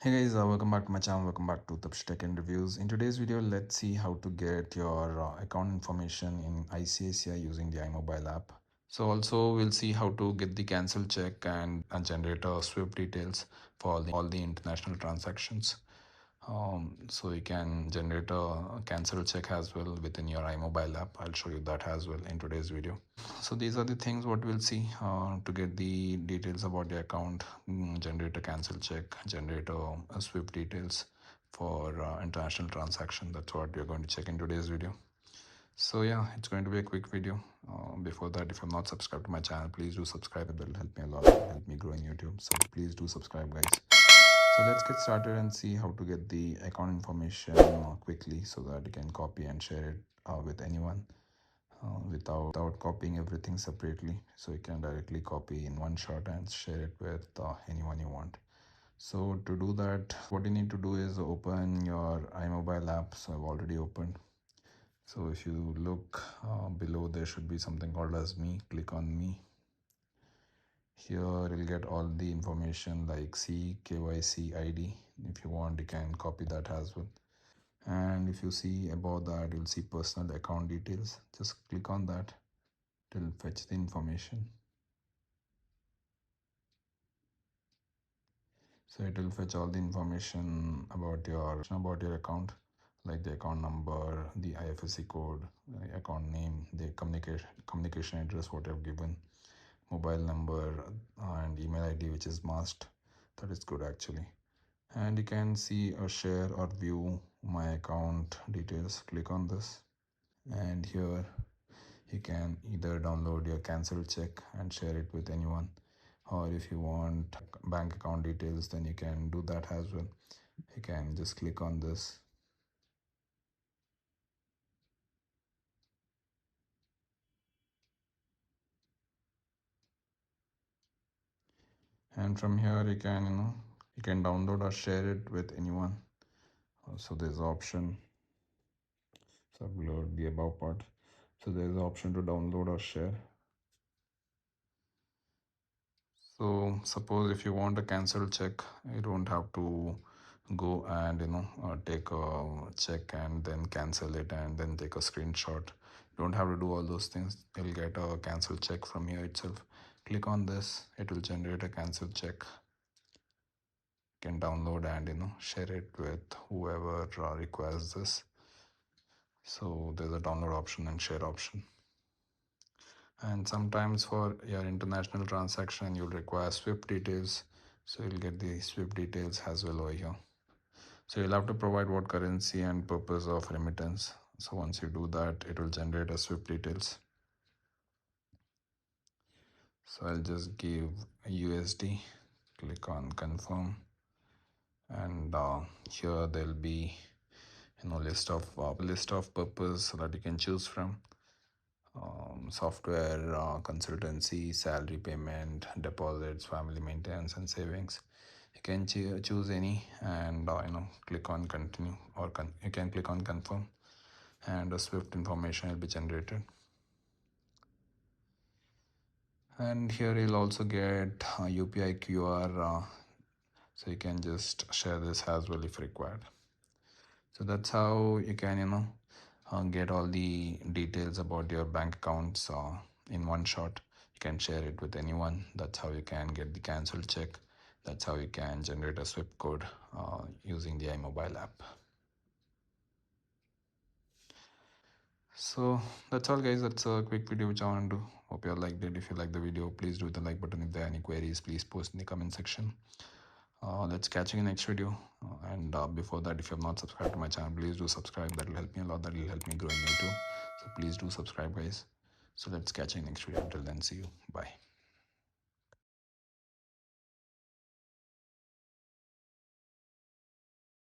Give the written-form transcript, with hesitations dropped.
Hey guys, welcome back to my channel. Welcome back to Tabsheer Tech and Reviews. In today's video, let's see how to get your account information in ICICI using the iMobile app. So also we'll see how to get the cancel check and generate a SWIFT details for all the international transactions. So you can generate a cancel check as well within your iMobile app. I'll show you that as well in today's video. So these are the things what we'll see to get the details about the account, generate a cancel check, generate a SWIFT details for international transaction. That's what we're going to check in today's video. So yeah, it's going to be a quick video. Before that, if you're not subscribed to my channel, please do subscribe. It will help me a lot. It will help me grow in YouTube. So please do subscribe, guys. So let's get started and see how to get the account information quickly so that you can copy and share it with anyone without copying everything separately. So you can directly copy in one shot and share it with anyone you want. So to do that, what you need to do is open your iMobile app. So I've already opened. So if you look below, there should be something called as me. Click on me. Here you'll get all the information like C, KYC, ID. If you want, you can copy that as well. And if you see above that, you'll see personal account details. Just click on that. It will fetch the information. So it will fetch all the information about your account, like the account number, the IFSC code, account name, the communication address what you have given, mobile number, and email ID which is masked. That is good actually. And you can see or share or view my account details. Click on this, and here you can either download your cancel check and share it with anyone, or if you want bank account details, then you can do that as well. You can just click on this, and from here you can download or share it with anyone. So there's the option. So below the above part, so there's the option to download or share. So suppose if you want a cancel check, you don't have to go and take a check and then cancel it and then take a screenshot. You don't have to do all those things. You'll get a cancel check from here itself. Click on this, it will generate a cancel check. You can download and share it with whoever requires this. So there's a download option and share option. And sometimes for your international transaction you'll require SWIFT details, so you'll get the SWIFT details as well over here. So you'll have to provide what currency and purpose of remittance. So once you do that, it will generate a SWIFT details. So I'll just give a USD, click on confirm, and here there'll be list of purpose that you can choose from. Software, consultancy, salary payment, deposits, family maintenance, and savings. You can choose any, and click on continue, or you can click on confirm, and the SWIFT information will be generated. And here you'll also get UPI QR, so you can just share this as well if required. So that's how you can get all the details about your bank accounts in one shot. You can share it with anyone. That's how you can get the cancel check. That's how you can generate a SWIFT code using the iMobile app. So that's all, guys. That's a quick video which I want to do. Hope you all liked it. If you like the video, please do hit the like button. If there are any queries, please post in the comment section. Let's catch you in the next video. And before that, if you have not subscribed to my channel, please do subscribe. That will help me a lot. That will help me grow in YouTube. So please do subscribe, guys. So let's catch you in the next video. Until then, see you. Bye.